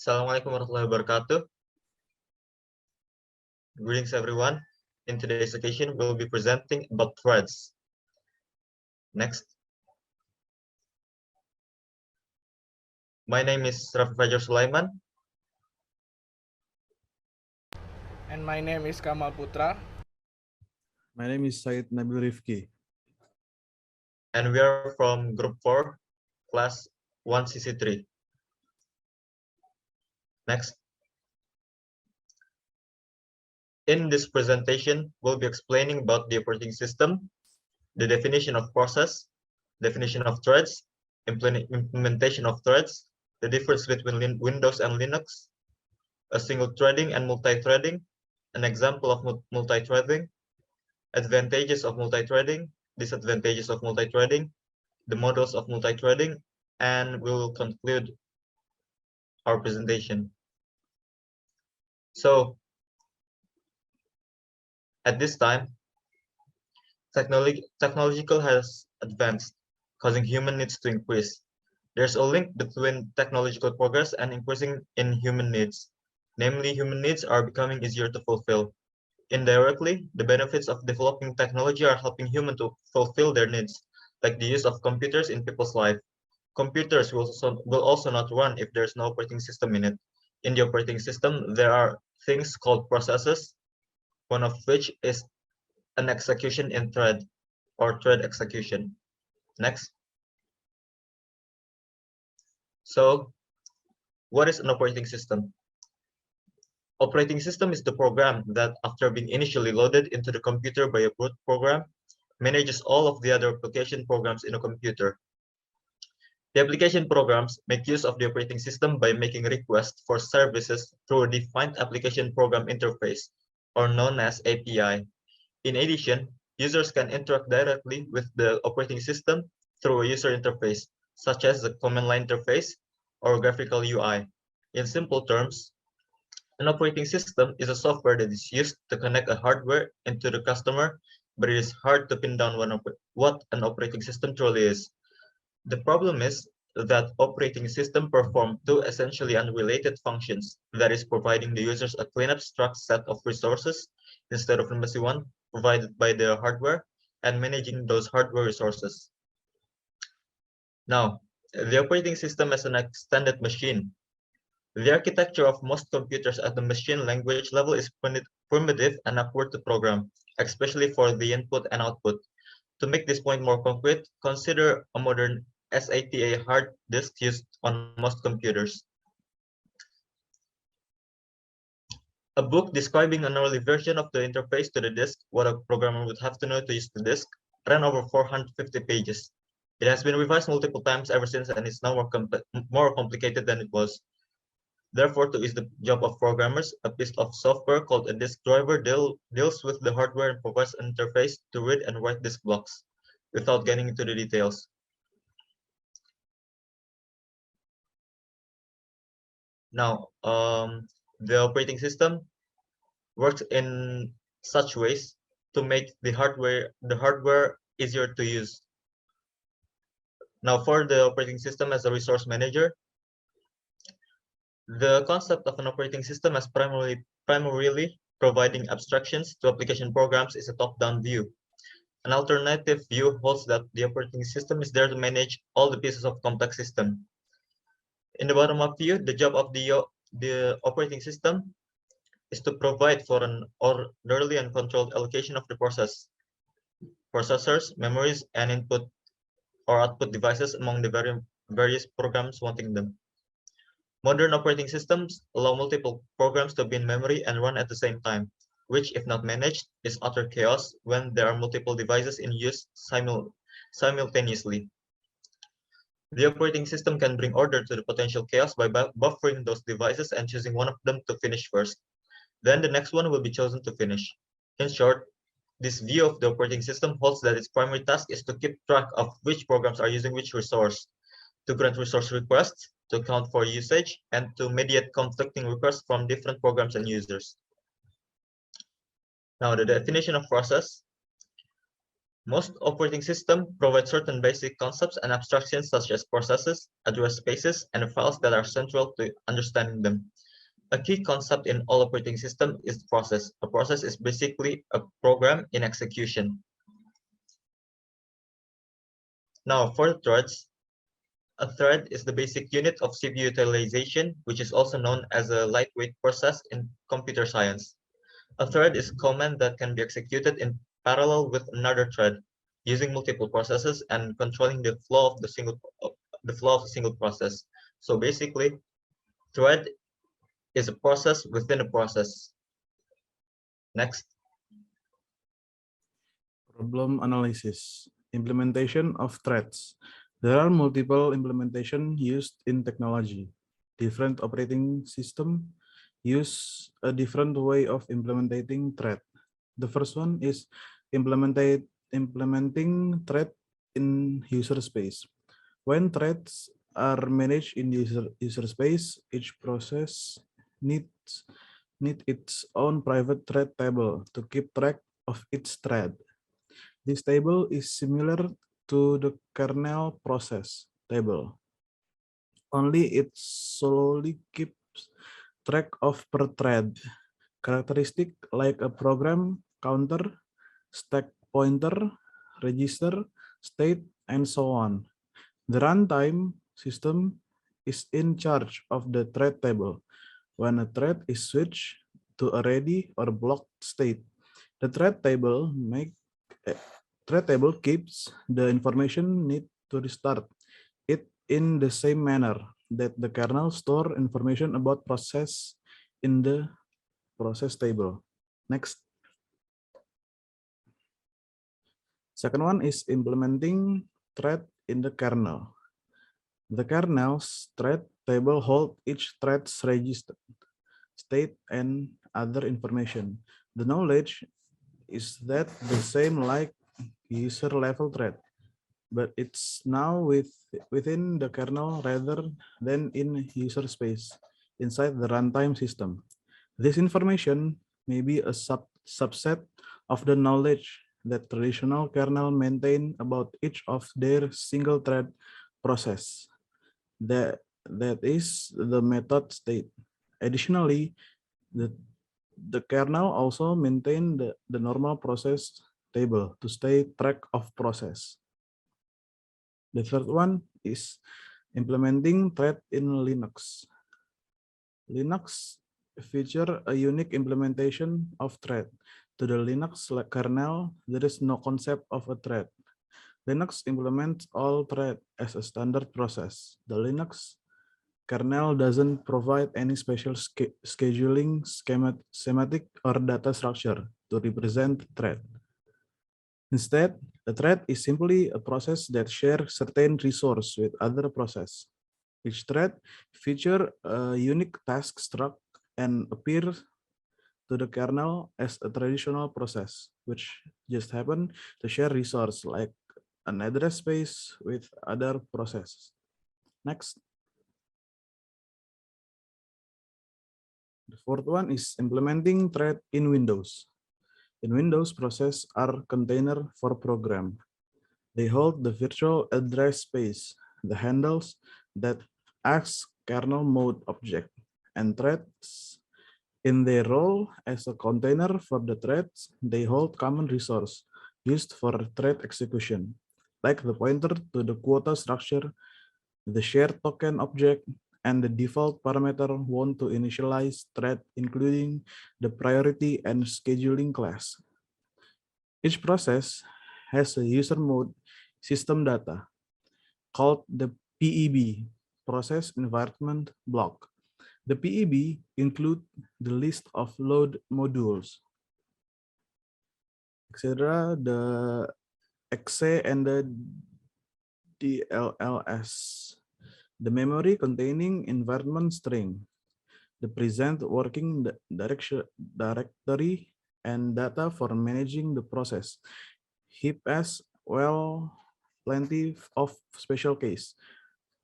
Assalamualaikum warahmatullahi wabarakatuh. Greetings everyone. In today's occasion, we'll be presenting about threads. Next. My name is Rafi Fajar Sulaiman. And my name is Kamal Putra. My name is Sayyid Nabil Rifki. And we are from Group 4, Class 1 CC3. Next. In this presentation, we'll be explaining about the operating system, the definition of process, definition of threads, implementation of threads, the difference between Windows and Linux, a single threading and multi-threading, an example of multi-threading, advantages of multi-threading, disadvantages of multi-threading, the models of multi-threading, and we will conclude our presentation. So, at this time, technological has advanced, causing human needs to increase. There's a link between technological progress and increasing in human needs. Namely, human needs are becoming easier to fulfill. Indirectly, the benefits of developing technology are helping humans to fulfill their needs, like the use of computers in people's life. Computers will also not run if there's no operating system in it. In the operating system, there are things called processes, one of which is an execution in thread or thread execution. Next. So, what is an operating system? Operating system is the program that, after being initially loaded into the computer by a root program, manages all of the other application programs in a computer. The application programs make use of the operating system by making requests for services through a defined application program interface, or known as API. In addition, users can interact directly with the operating system through a user interface, such as the command line interface or graphical UI. In simple terms, an operating system is a software that is used to connect a hardware into the customer, but it is hard to pin down what an operating system truly is. The problem is that operating system perform two essentially unrelated functions, that is, providing the users a clean abstract set of resources instead of a messy one provided by the hardware, and managing those hardware resources. Now, the operating system as an extended machine. The architecture of most computers at the machine language level is primitive and awkward to program, especially for the input and output. To make this point more concrete, consider a modern SATA hard disk used on most computers. A book describing an early version of the interface to the disk, what a programmer would have to know to use the disk, ran over 450 pages. It has been revised multiple times ever since and is now more complicated than it was. Therefore, to ease the job of programmers, a piece of software called a disk driver deals with the hardware and provides an interface to read and write disk blocks, without getting into the details. Now, the operating system works in such ways to make the hardware easier to use. Now, for the operating system as a resource manager, the concept of an operating system as primarily providing abstractions to application programs is a top-down view. An alternative view holds that the operating system is there to manage all the pieces of complex system. In the bottom-up view, the job of the operating system is to provide for an orderly and controlled allocation of the processors, memories, and input or output devices among the various programs wanting them. Modern operating systems allow multiple programs to be in memory and run at the same time, which, if not managed, is utter chaos when there are multiple devices in use simultaneously. The operating system can bring order to the potential chaos by buffering those devices and choosing one of them to finish first. Then the next one will be chosen to finish. In short, this view of the operating system holds that its primary task is to keep track of which programs are using which resource, to grant resource requests, to account for usage, and to mediate conflicting requests from different programs and users. Now, the definition of process. Most operating systems provide certain basic concepts and abstractions such as processes, address spaces, and files that are central to understanding them. A key concept in all operating systems is process. A process is basically a program in execution. Now, for threads, a thread is the basic unit of CPU utilization, which is also known as a lightweight process in computer science. A thread is a command that can be executed in parallel with another thread, using multiple processes and controlling the flow of a single process. So basically, thread is a process within a process. Next. Problem analysis. Implementation of threads. There are multiple implementation used in technology. Different operating system use a different way of implementing thread. The first one is implementing thread in user space. When threads are managed in user space, each process needs its own private thread table to keep track of its thread. This table is similar to the kernel process table, only it solely keeps track of per thread characteristic like a program counter, stack pointer, register, state, and so on. The runtime system is in charge of the thread table. When a thread is switched to a ready or blocked state, the thread table keeps the information need to restart it in the same manner that the kernel store information about process in the process table. Next. Second one is implementing thread in the kernel. The kernel's thread table hold each thread's register, state, and other information. The knowledge is that the same like user level thread, but it's now within the kernel rather than in user space inside the runtime system. This information may be a subset of the knowledge that traditional kernel maintain about each of their single thread process. That is the method state. Additionally, the kernel also maintain the normal process table to stay track of process. The third one is implementing thread in Linux. Linux feature a unique implementation of thread. To the Linux kernel, there is no concept of a thread. Linux implements all thread as a standard process. The Linux kernel doesn't provide any special scheduling schematic or data structure to represent thread. Instead, a thread is simply a process that shares certain resource with other process. Each thread features a unique task struct and appears to the kernel as a traditional process, which just happen to share resource like an address space with other processes. Next. The fourth one is implementing thread in Windows. In Windows, processes are container for program. They hold the virtual address space, the handles that acts kernel mode object, and threads. In their role as a container for the threads, they hold common resource used for thread execution, like the pointer to the quota structure, the shared token object, and the default parameter want to initialize thread, including the priority and scheduling class. Each process has a user mode system data called the PEB, process environment block. The PEB include the list of load modules, etc., the exe and the DLLS, the memory containing environment string, the present working directory, and data for managing the process. Heap as well plenty of special case.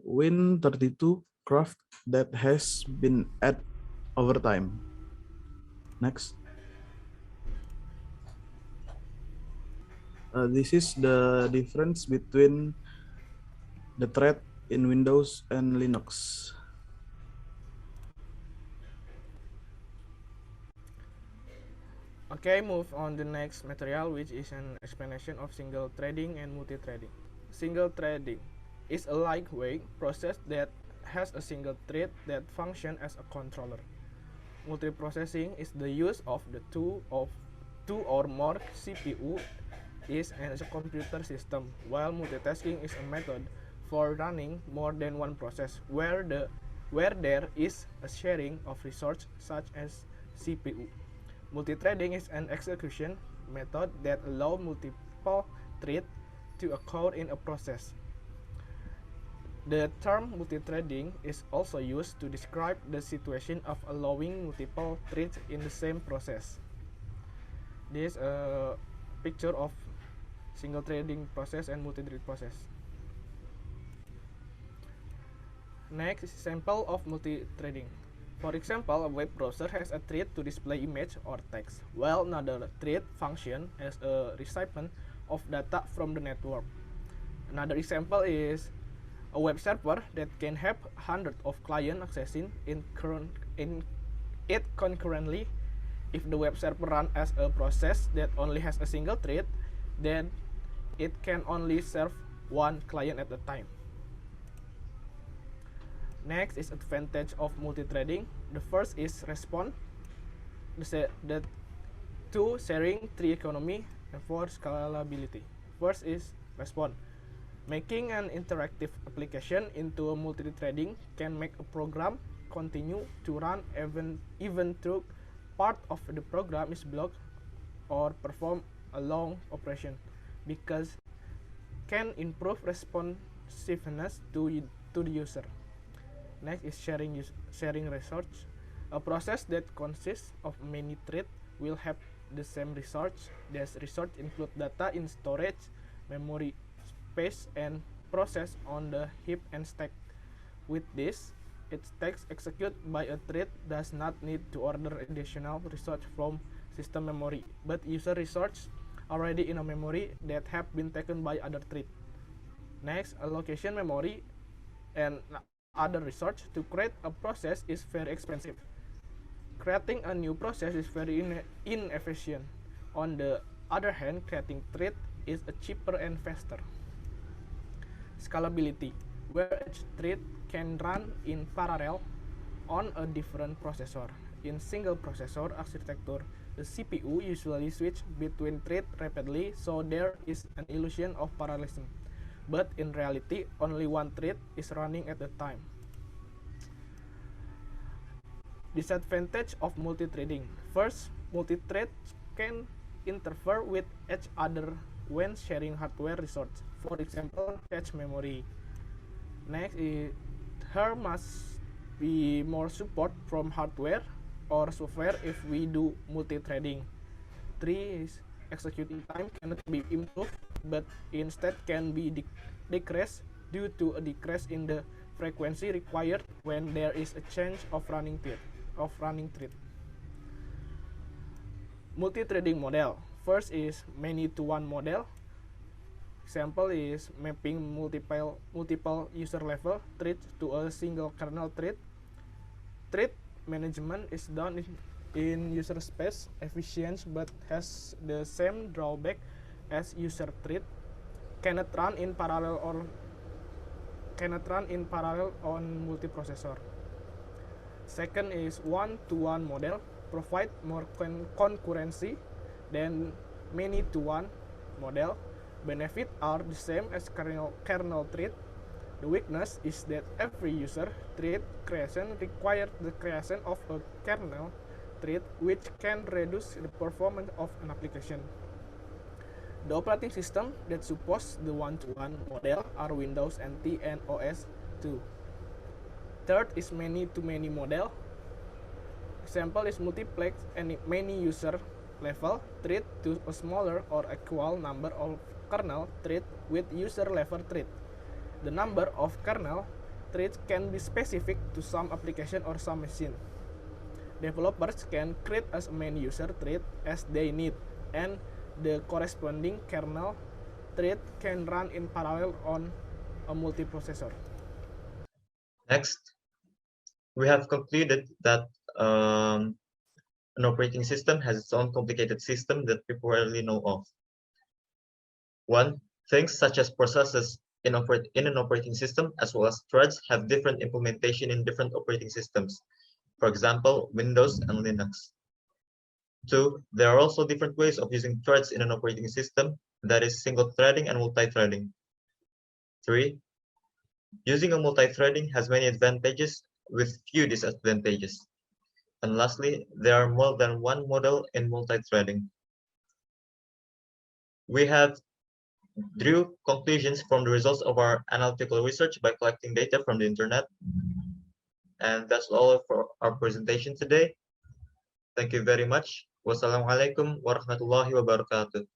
Win32 craft that has been added over time. Next. This is the difference between the thread in Windows and Linux. Okay, move on the next material, which is an explanation of single threading and multi-threading. Single threading is a lightweight process that has a single thread that functions as a controller. Multiprocessing is the use of two or more CPU is a computer system, while multitasking is a method for running more than one process where there is a sharing of resources such as CPU. Multithreading is an execution method that allows multiple threads to occur in a process. The term multithreading is also used to describe the situation of allowing multiple threads in the same process. This is a picture of single threading process and multi-thread process. Next is sample of multi-threading. For example, a web browser has a thread to display image or text, while another thread functions as a recipient of data from the network. Another example is a web server that can have hundreds of clients accessing it concurrently. If the web server runs as a process that only has a single thread, then it can only serve one client at a time. Next is advantage of multi-threading. The first is response. The two, sharing, three, economy, and four, scalability. First is response. Making an interactive application into a multi-threading can make a program continue to run even though part of the program is blocked or perform a long operation, because can improve responsiveness to the user. Next is sharing resource. A process that consists of many threads will have the same resource. These resources include data in storage, memory space, and process on the heap and stack. With this, its text executed by a thread does not need to order additional resource from system memory, but user resources already in a memory that have been taken by other thread. Next, allocation memory and other resource to create a process is very expensive. Creating a new process is very inefficient. On the other hand, creating thread is cheaper and faster. Scalability, where each thread can run in parallel on a different processor. In single processor architecture, the CPU usually switches between threads rapidly, so there is an illusion of parallelism. But in reality, only one thread is running at a time. Disadvantage of multi-threading. First, multi-threads can interfere with each other when sharing hardware resources. For example, cache memory. Next is there must be more support from hardware or software if we do multi-threading. 3 is executing time cannot be improved, but instead can be decreased due to a decrease in the frequency required when there is a change of running thread. Multi-threading model. First is many-to-one model. Example is mapping multiple user level threads to a single kernel thread. Thread management is done in user space efficient, but has the same drawback as user thread. Cannot run in parallel on multiprocessor. Second is one-to-one model, provide more concurrency than many-to-one model. Benefits are the same as kernel thread. The weakness is that every user thread creation requires the creation of a kernel thread, which can reduce the performance of an application. The operating system that supports the one-to-one model are Windows NT and OS 2. Third is many-to-many model. Example is multiplex and many user level thread to a smaller or equal number of kernel thread with user level thread. The number of kernel threads can be specific to some application or some machine. Developers can create as many user threads as they need, and the corresponding kernel thread can run in parallel on a multiprocessor. Next, we have concluded that an operating system has its own complicated system that people rarely know of. One, things such as processes in an operating system as well as threads have different implementation in different operating systems. For example, Windows and Linux. Two, there are also different ways of using threads in an operating system, that is single threading and multi-threading. Three, using a multi-threading has many advantages with few disadvantages. And lastly, there are more than one model in multi-threading. We have drew conclusions from the results of our analytical research by collecting data from the internet. And that's all for our presentation today. Thank you very much. Wassalamualaikum warahmatullahi wabarakatuh.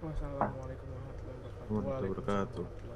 Wassalamualaikum warahmatullahi wabarakatuh. Warahmatullahi wabarakatuh.